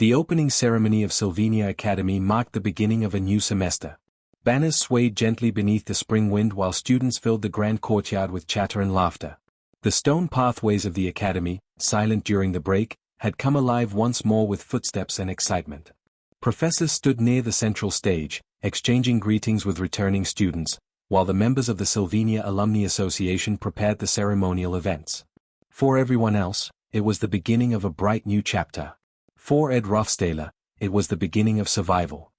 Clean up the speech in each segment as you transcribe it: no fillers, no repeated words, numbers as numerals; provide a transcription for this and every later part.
The opening ceremony of Sylvania Academy marked the beginning of a new semester. Banners swayed gently beneath the spring wind while students filled the grand courtyard with chatter and laughter. The stone pathways of the academy, silent during the break, had come alive once more with footsteps and excitement. Professors stood near the central stage, exchanging greetings with returning students, while the members of the Sylvania Alumni Association prepared the ceremonial events. For everyone else, it was the beginning of a bright new chapter. For Ed Rothstaler, it was the beginning of survival.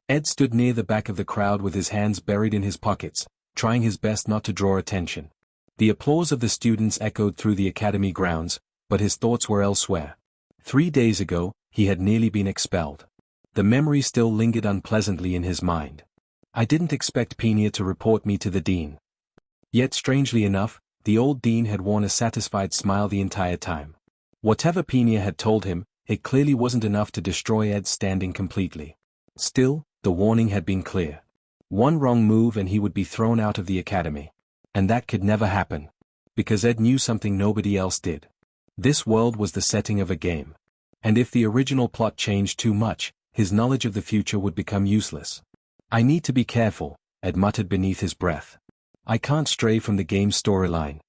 Ed stood near the back of the crowd with his hands buried in his pockets, trying his best not to draw attention. The applause of the students echoed through the academy grounds, but his thoughts were elsewhere. 3 days ago, he had nearly been expelled. The memory still lingered unpleasantly in his mind. I didn't expect Penia to report me to the dean. Yet strangely enough, the old dean had worn a satisfied smile the entire time. Whatever Penia had told him, it clearly wasn't enough to destroy Ed's standing completely. Still, the warning had been clear. One wrong move and he would be thrown out of the academy. And that could never happen. Because Ed knew something nobody else did. This world was the setting of a game. And if the original plot changed too much, his knowledge of the future would become useless. I need to be careful, Ed muttered beneath his breath. I can't stray from the game's storyline.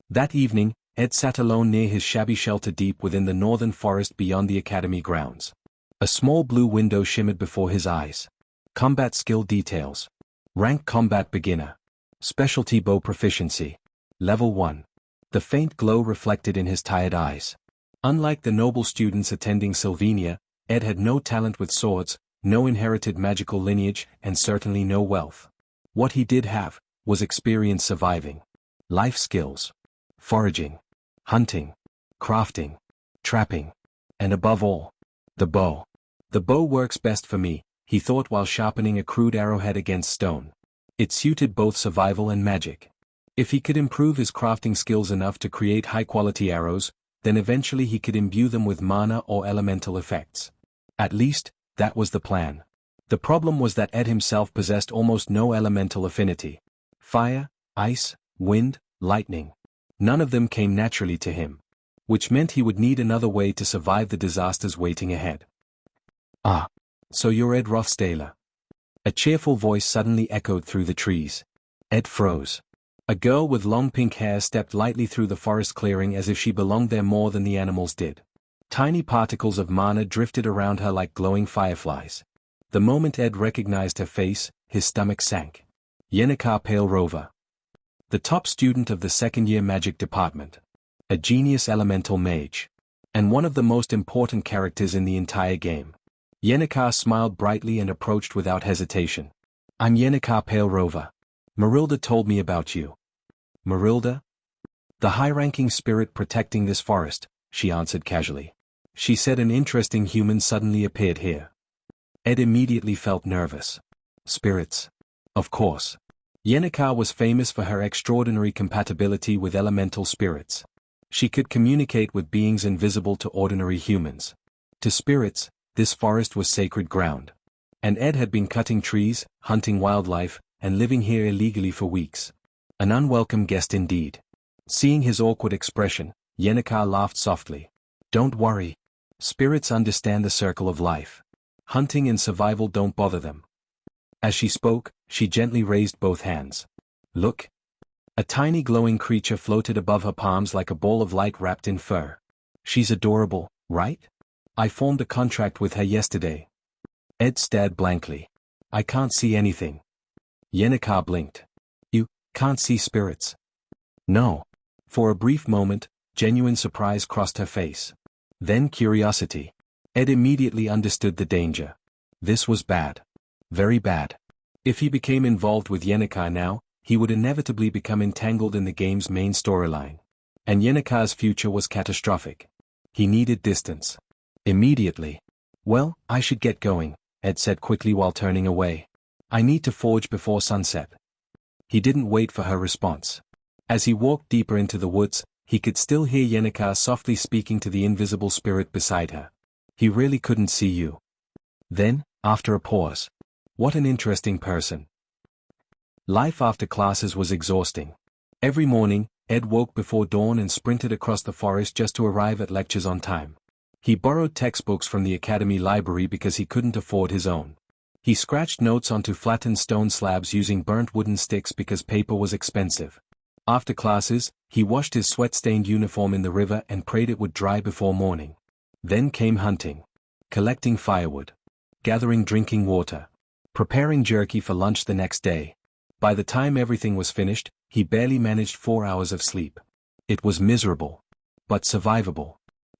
That evening, Ed sat alone near his shabby shelter deep within the northern forest beyond the academy grounds. A small blue window shimmered before his eyes. Combat skill details. Rank combat beginner. Specialty bow proficiency. Level 1. The faint glow reflected in his tired eyes. Unlike the noble students attending Sylvania, Ed had no talent with swords, no inherited magical lineage, and certainly no wealth. What he did have was experience surviving. Life skills. Foraging. Hunting. Crafting. Trapping. And above all, the bow. The bow works best for me, he thought while sharpening a crude arrowhead against stone. It suited both survival and magic. If he could improve his crafting skills enough to create high-quality arrows, then eventually he could imbue them with mana or elemental effects. At least, that was the plan. The problem was that Ed himself possessed almost no elemental affinity. Fire, ice, wind, lightning. None of them came naturally to him. Which meant he would need another way to survive the disasters waiting ahead. Ah. So you're Ed Rothstaler. A cheerful voice suddenly echoed through the trees. Ed froze. A girl with long pink hair stepped lightly through the forest clearing as if she belonged there more than the animals did. Tiny particles of mana drifted around her like glowing fireflies. The moment Ed recognized her face, his stomach sank. Yennecar Pale Rover. The top student of the second-year magic department. A genius elemental mage. And one of the most important characters in the entire game. Yennecar smiled brightly and approached without hesitation. I'm Yennecar Pale Rover. Marilda told me about you. Marilda? The high-ranking spirit protecting this forest, she answered casually. She said an interesting human suddenly appeared here. Ed immediately felt nervous. Spirits. Of course. Yennecar was famous for her extraordinary compatibility with elemental spirits. She could communicate with beings invisible to ordinary humans. To spirits, this forest was sacred ground. And Ed had been cutting trees, hunting wildlife, and living here illegally for weeks. An unwelcome guest indeed. Seeing his awkward expression, Yennecar laughed softly. Don't worry. Spirits understand the circle of life. Hunting and survival don't bother them. As she spoke, she gently raised both hands. Look. A tiny glowing creature floated above her palms like a ball of light wrapped in fur. She's adorable, right? I formed a contract with her yesterday. Ed stared blankly. I can't see anything. Yennecar blinked. You can't see spirits? No. For a brief moment, genuine surprise crossed her face. Then curiosity. Ed immediately understood the danger. This was bad. Very bad. If he became involved with Yennecar now, he would inevitably become entangled in the game's main storyline. And Yennecar's future was catastrophic. He needed distance. Immediately. Well, I should get going, Ed said quickly while turning away. I need to forge before sunset. He didn't wait for her response. As he walked deeper into the woods, he could still hear Yennecar softly speaking to the invisible spirit beside her. He really couldn't see you. Then, after a pause. What an interesting person. Life after classes was exhausting. Every morning, Ed woke before dawn and sprinted across the forest just to arrive at lectures on time. He borrowed textbooks from the academy library because he couldn't afford his own. He scratched notes onto flattened stone slabs using burnt wooden sticks because paper was expensive. After classes, he washed his sweat-stained uniform in the river and prayed it would dry before morning. Then came hunting, collecting firewood, gathering drinking water, preparing jerky for lunch the next day. By the time everything was finished, he barely managed 4 hours of sleep. It was miserable, but survivable.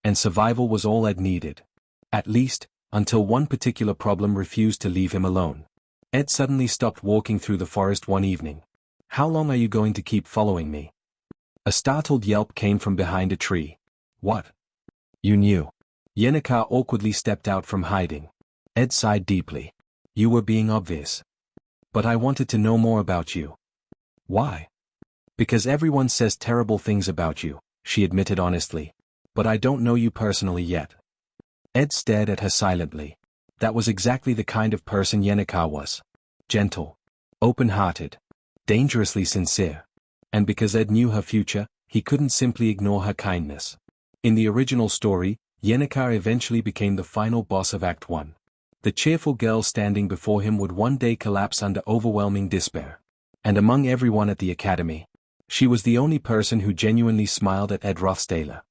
And survival was all Ed needed. At least, until one particular problem refused to leave him alone. Ed suddenly stopped walking through the forest one evening. "How long are you going to keep following me?" A startled yelp came from behind a tree. "What? You knew?" Yenneker awkwardly stepped out from hiding. Ed sighed deeply. "You were being obvious. But I wanted to know more about you." "Why?" "Because everyone says terrible things about you," she admitted honestly. "But I don't know you personally yet." Ed stared at her silently. That was exactly the kind of person Yenneker was. Gentle, open-hearted, dangerously sincere. And because Ed knew her future, he couldn't simply ignore her kindness. In the original story, Yenneker eventually became the final boss of Act 1. The cheerful girl standing before him would one day collapse under overwhelming despair. And among everyone at the academy, she was the only person who genuinely smiled at Ed Rothstaler.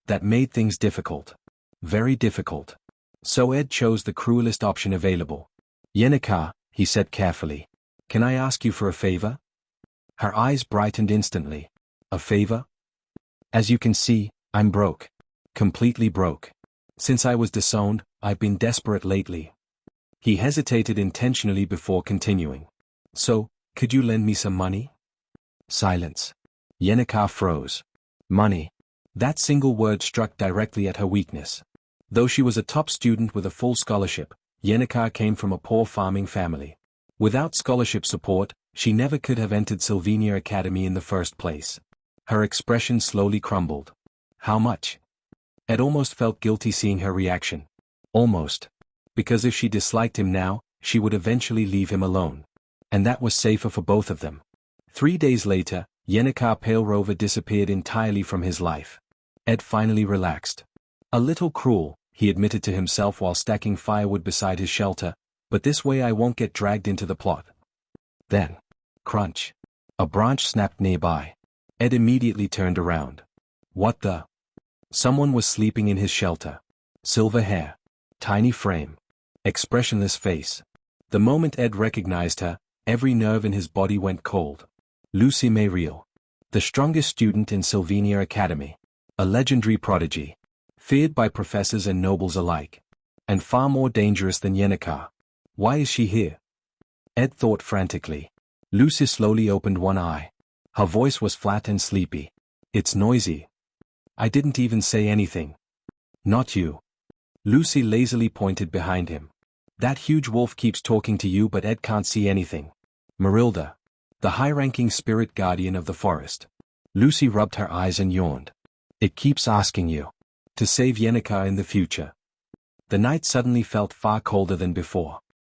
That made things difficult. Very difficult. So Ed chose the cruelest option available. "Yenneker," he said carefully, "can I ask you for a favor?" Her eyes brightened instantly. "A favor?" "As you can see, I'm broke. Completely broke. Since I was disowned, I've been desperate lately." He hesitated intentionally before continuing. "So, could you lend me some money?" Silence. Yenneker froze. Money. That single word struck directly at her weakness. Though she was a top student with a full scholarship, Yenneker came from a poor farming family. Without scholarship support, she never could have entered Sylvania Academy in the first place. Her expression slowly crumbled. "How much?" Ed almost felt guilty seeing her reaction. Almost. Because if she disliked him now, she would eventually leave him alone. And that was safer for both of them. 3 days later, Yenneker Pale Rover disappeared entirely from his life. Ed finally relaxed. "A little cruel," he admitted to himself while stacking firewood beside his shelter, "but this way I won't get dragged into the plot." Then, crunch. A branch snapped nearby. Ed immediately turned around. What the? Someone was sleeping in his shelter. Silver hair. Tiny frame. Expressionless face. The moment Ed recognized her, every nerve in his body went cold. Lucy Mayriel. The strongest student in Sylvania Academy. A legendary prodigy. Feared by professors and nobles alike. And far more dangerous than Yenneker. Why is she here? Ed thought frantically. Lucy slowly opened one eye. Her voice was flat and sleepy. It's noisy. I didn't even say anything. Not you. Lucy lazily pointed behind him. That huge wolf keeps talking to you but Ed can't see anything. Marilda. The high-ranking spirit guardian of the forest. Lucy rubbed her eyes and yawned. It keeps asking you. To save Yenneker in the future. The night suddenly felt far colder than before.